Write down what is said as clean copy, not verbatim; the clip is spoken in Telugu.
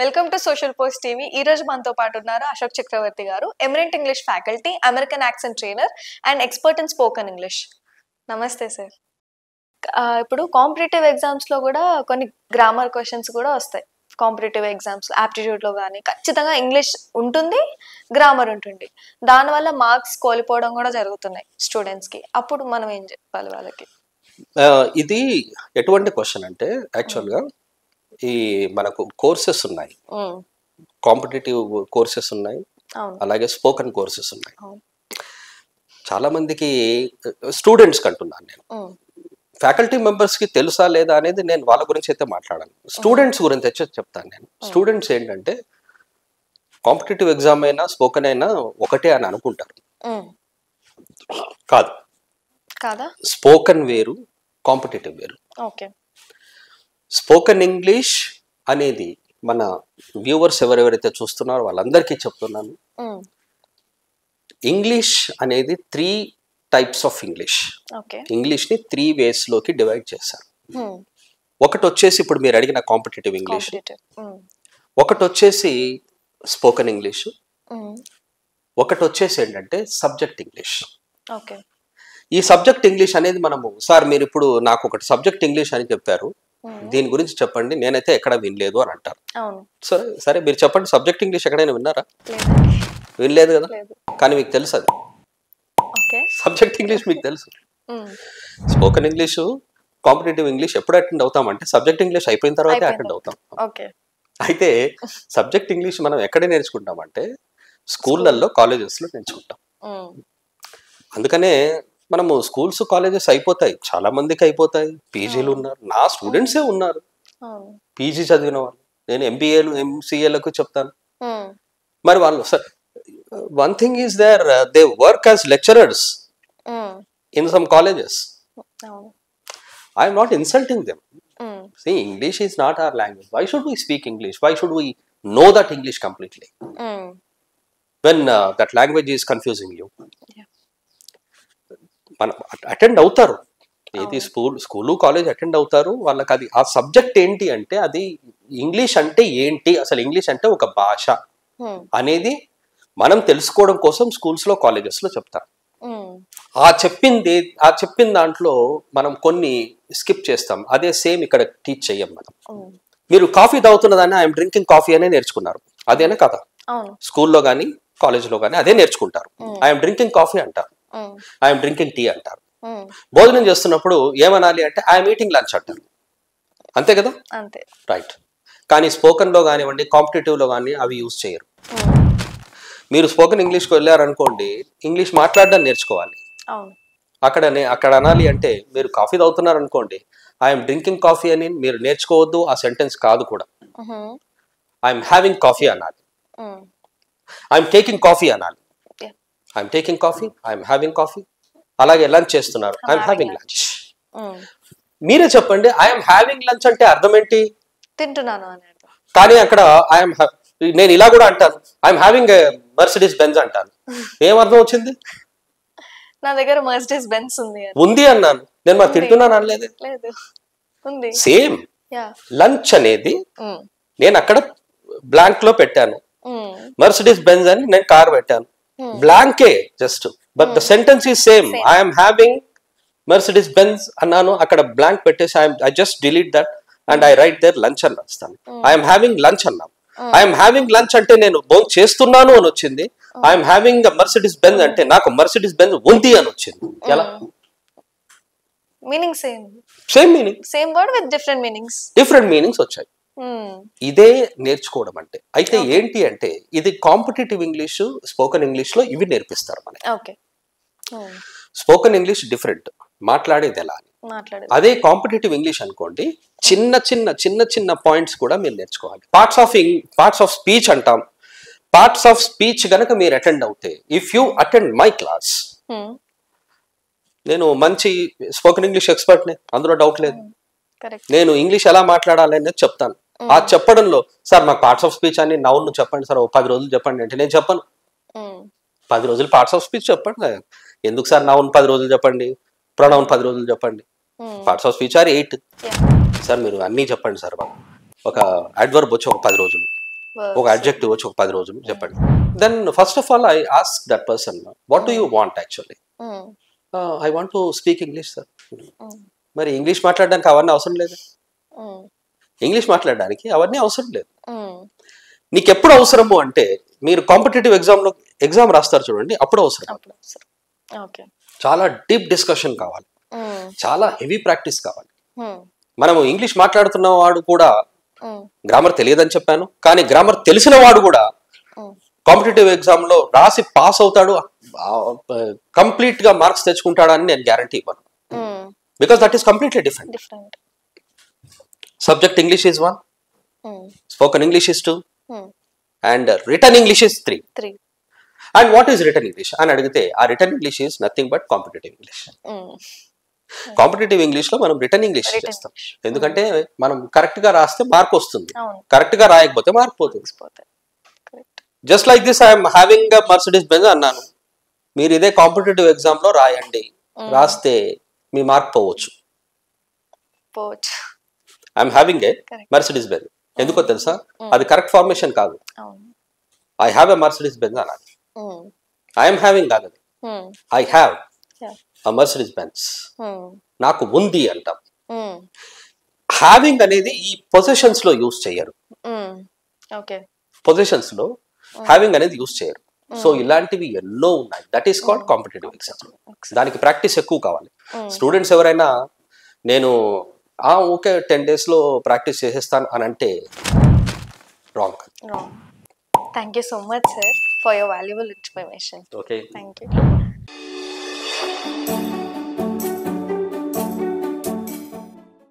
Welcome to Social Post TV. ఈ రోజు మనతో పాటు ఉన్నారు అశోక్ చక్రవర్తి గారు, eminent English faculty, American accent trainer and expert in spoken English. Namaste sir. ఇప్పుడు కాంపిటేటివ్ ఎగ్జామ్స్ లో కూడా కొన్ని గ్రామర్ క్వశ్చన్స్ కూడా వస్తాయి. కాంపిటేటివ్ ఎగ్జామ్స్ యాప్టిట్యూడ్ లో కానీ ఖచ్చితంగా ఇంగ్లీష్ ఉంటుంది, గ్రామర్ ఉంటుంది. దానివల్ల మార్క్స్ కోల్పోవడం కూడా జరుగుతున్నాయి స్టూడెంట్స్ కి. అప్పుడు మనం ఏం చెప్పాలి వాళ్ళకి? ఇది ఎటువంటి క్వశ్చన్ అంటే యాక్చువల్గా ఈ మనకు కోర్సెస్ ఉన్నాయి, కాంపిటేటివ్ కోర్సెస్ ఉన్నాయి, అలాగే స్పోకెన్ కోర్సెస్ ఉన్నాయి. చాలా మందికి స్టూడెంట్స్కి అంటున్నాను నేను, ఫ్యాకల్టీ మెంబర్స్కి తెలుసా లేదా అనేది నేను వాళ్ళ గురించి అయితే మాట్లాడాను. స్టూడెంట్స్ గురించి అయితే చెప్తాను నేను. స్టూడెంట్స్ ఏంటంటే కాంపిటేటివ్ ఎగ్జామ్ అయినా స్పోకెన్ అయినా ఒకటే అని అనుకుంటారు. కాదు, స్పోకెన్ వేరు, కాంపిటేటివ్ వేరు. స్పోకెన్ ఇంగ్లీష్ అనేది మన వ్యూవర్స్ ఎవరెవరైతే చూస్తున్నారో వాళ్ళందరికీ చెప్తున్నాను, ఇంగ్లీష్ అనేది 3 టైప్స్ ఆఫ్ ఇంగ్లీష్. ఇంగ్లీష్ ని 3 వేస్ లోకి డివైడ్ చేశారు. ఒకటి వచ్చేసి ఇప్పుడు మీరు అడిగిన కాంపిటేటివ్ ఇంగ్లీష్, ఒకటి వచ్చేసి స్పోకెన్ ఇంగ్లీష్, ఒకటి వచ్చేసి ఏంటంటే సబ్జెక్ట్ ఇంగ్లీష్. ఈ సబ్జెక్ట్ ఇంగ్లీష్ అనేది మనము, సార్ మీరు ఇప్పుడు నాకు ఒకటి సబ్జెక్ట్ ఇంగ్లీష్ అని చెప్పారు, దీని గురించి చెప్పండి, నేనైతే ఎక్కడ వినలేదు అని అంటారు. సరే మీరు చెప్పండి, సబ్జెక్ట్ ఇంగ్లీష్ ఎక్కడైనా విన్నారా? వినలేదు కదా, కానీ మీకు తెలుసు అది సబ్జెక్ట్ ఇంగ్లీష్, మీకు తెలుసు. స్పోకెన్ ఇంగ్లీష్, కాంపిటేటివ్ ఇంగ్లీష్ ఎప్పుడు అటెండ్ అవుతామంటే సబ్జెక్ట్ ఇంగ్లీష్ అయిపోయిన తర్వాత అటెండ్ అవుతాం. అయితే సబ్జెక్ట్ ఇంగ్లీష్ మనం ఎక్కడ నేర్చుకుంటామంటే స్కూళ్ళల్లో, కాలేజెస్లో నేర్చుకుంటాం. అందుకనే మనము స్కూల్స్, కాలేజెస్ అయిపోతాయి, చాలా మందికి అయిపోతాయి. పీజీలు ఉన్నారు, నా స్టూడెంట్సే ఉన్నారు పీజీ చదివిన వాళ్ళు. నేను ఎంబీఏలు, ఎంసీఏలకు చెప్తాను. మరి వాళ్ళు one thing is there, they work as lecturers in some colleges. I'm not insulting them. See, English is not our language. Why should we speak English? Why should we know that English completely when that language is confusing you? మన అటెండ్ అవుతారు, ఏది స్కూలు కాలేజ్ అటెండ్ అవుతారు. వాళ్ళకి అది ఆ సబ్జెక్ట్ ఏంటి అంటే, అది ఇంగ్లీష్ అంటే ఏంటి, అసలు ఇంగ్లీష్ అంటే ఒక భాష అనేది మనం తెలుసుకోవడం కోసం స్కూల్స్ లో, కాలేజెస్ లో చెప్తారు. ఆ చెప్పిన దాంట్లో మనం కొన్ని స్కిప్ చేస్తాం. అదే సేమ్ ఇక్కడ టీచ్ చెయ్యం మనం. మీరు కాఫీ తాగుతున్నదాన్ని ఐఎమ్ డ్రింకింగ్ కాఫీ అనే నేర్చుకున్నారు, అదేనా కదా? స్కూల్లో కానీ కాలేజ్లో కానీ అదే నేర్చుకుంటారు. ఐఎమ్ డ్రింకింగ్ కాఫీ అంటారు, ఐఎమ్ డ్రింకింగ్ టీ అంటారు. భోజనం చేస్తున్నప్పుడు ఏమనాలి అంటే ఐఎమ్ ఈటింగ్ లంచ్ అంటారు, అంతే కదా? రైట్. కానీ స్పోకెన్ లో కానివ్వండి, కాంపిటేటివ్ లో కానీ అవి యూజ్ చేయరు. మీరు స్పోకెన్ ఇంగ్లీష్కి వెళ్ళారనుకోండి, ఇంగ్లీష్ మాట్లాడడం నేర్చుకోవాలి. అక్కడ అనాలి అంటే, మీరు కాఫీ తాగుతున్నారు అనుకోండి, ఐఎమ్ డ్రింకింగ్ కాఫీ అని మీరు నేర్చుకోవద్దు, ఆ సెంటెన్స్ కాదు కూడా. ఐఎమ్ హ్యావింగ్ కాఫీ అనాలి, ఐఎమ్ టేకింగ్ కాఫీ అనాలి. I'm taking coffee, I'm having coffee. అలాగే లంచ్ చేస్తున్నారు, ఐఎమ్ హ్యావింగ్ లంచ్. మీరే చెప్పండి, ఐఎమ్ హ్యావింగ్ లంచ్ అంటే అర్థం ఏంటి? తింటున్నాను అని. కానీ అక్కడ నేను ఇలా కూడా అంటాను, ఐఎమ్ హ్యావింగ్ మర్సిడీస్ బెంజ్ అంటాను. ఏం అర్థం వచ్చింది? నా దగ్గర మర్సిడీస్ బెంజ్ ఉంది అన్నాను నేను, మరి తింటున్నాను అనలేదు. సేమ్ లంచ్ అనేది నేను అక్కడ బ్లాంక్ లో పెట్టాను, మర్సిడీస్ బెంజ్ అని నేను కార్ పెట్టాను, బ్లాంకే just, but the sentence is same. I'm having Mercedes Benz అన్నాను, అక్కడ బ్లాంక్ పెట్టేసి I just delete that and I write there lunch అని రాస్తాను. ఐఎమ్ హ్యావింగ్ లంచ్ అన్నాను. ఐఎమ్ హ్యావింగ్ లంచ్ అంటే నేను భోజనం చేస్తున్నాను అని వచ్చింది. ఐఎమ్ హ్యావింగ్ మర్సిడీస్ బెంజ్ అంటే నాకు మర్సిడీస్ బెంజ్ ఉంది అని వచ్చింది. ఎలా? Meaning same meaning, same word with different meanings వచ్చాయి. ఇదే నేర్చుకోవడం అంటే. అయితే ఏంటి అంటే, ఇది కాంపిటేటివ్ ఇంగ్లీష్, స్పోకెన్ ఇంగ్లీష్ లో ఇవి నేర్పిస్తారు మనకి. స్పోకెన్ ఇంగ్లీష్ డిఫరెంట్, మాట్లాడేది ఎలా అని. అదే కాంపిటేటివ్ ఇంగ్లీష్ అనుకోండి, చిన్న చిన్న పాయింట్స్ కూడా మీరు నేర్చుకోవాలి. పార్ట్స్ ఆఫ్ స్పీచ్ అంటాం. పార్ట్స్ ఆఫ్ స్పీచ్ గనక మీరు అటెండ్ అవుతే, if you attend my class, నేను మంచి స్పోకెన్ ఇంగ్లీష్ ఎక్స్పర్ట్ నే, అందులో డౌట్ లేదు. నేను ఇంగ్లీష్ ఎలా మాట్లాడాలి అనేది చెప్తాను. ఆ చెప్పడంలో, సార్ మా పార్ట్స్ ఆఫ్ స్పీచ్ అని నౌన్ చెప్పండి సార్, 10 రోజులు చెప్పండి అంటే నేను చెప్పను. 10 రోజులు పార్ట్స్ ఆఫ్ స్పీచ్ చెప్పండి. ఎందుకు సార్ నౌన్ 10 రోజులు చెప్పండి, ప్రొనౌన్ 10 రోజులు చెప్పండి. Parts of speech are 8. Sir మీరు అన్నీ చెప్పండి సార్, ఒక అడ్వర్బ్ వచ్చి ఒక 10 రోజులు, ఒక అడ్జెక్టివ్ వచ్చి ఒక 10 రోజులు చెప్పండి. Then first of all I ask that person what do you want actually. I want to speak English sir. మరి ఇంగ్లీష్ మాట్లాడడానికి అవన్నీ అవసరం లేదు. ఇంగ్లీష్ మాట్లాడడానికి అవన్నీ అవసరం లేదు. నీకు ఎప్పుడు అవసరము అంటే మీరు కాంపిటేటివ్ ఎగ్జామ్ రాస్తారు చూడండి, అప్పుడు అవసరం. చాలా డీప్ డిస్కషన్ కావాలి, చాలా హెవీ ప్రాక్టీస్ కావాలి. మనము ఇంగ్లీష్ మాట్లాడుతున్న వాడు కూడా గ్రామర్ తెలియదని చెప్పాను, కానీ గ్రామర్ తెలిసిన వాడు కూడా కాంపిటేటివ్ ఎగ్జామ్ లో రాసి పాస్ అవుతాడు, కంప్లీట్ గా మార్క్స్ తెచ్చుకుంటాడని నేను గ్యారంటీ ఇవ్వను. Because that is completely different. Subject English is 1, spoken English is 2, and written English is 3. And what is written English అని అడిగితే ఆ written English is nothing but competitive English. Competitive English లో మనం రిటన్ ఇంగ్లీష్ చేస్తాం, ఎందుకంటే మనం కరెక్ట్ గా రాస్తే మార్క్ వస్తుంది, కరెక్ట్ గా రాయకపోతే మార్క్ పోతుంది. Just like this I'm having a Mercedes Benz అన్నాను, మీరు ఇదే కాంపిటేటివ్ ఎగ్జామ్ లో రాయండి, రాస్తే మీ మార్క్ పోవచ్చు. I'm having a Mercedes Benz, ఎందుకో తెలుసా, అది కరెక్ట్ ఫార్మేషన్ కాదు. I have a Mercedes Benz అనాలి. ఐఎమ్ హ్యావింగ్ కాదు, I have a Mercedes Benz. నాకు ఉంది అంటాం. హ్యావింగ్ అనేది ఈ పొజిషన్స్ లో యూజ్ చేయరు, పొజిషన్స్ లో హ్యావింగ్ అనేది యూజ్ చేయరు. సో ఇలాంటివి ఎన్నో ఉన్నాయి. That is called competitive exam. దానికి ప్రాక్టీస్ ఎక్కువ కావాలి. స్టూడెంట్స్ ఎవరైనా నేను ఓకే 10 days లో ప్రాక్టీస్ చేసేస్తాను అని అంటే wrong. Thank you so much, sir, for your valuable information. Okay. Thank you.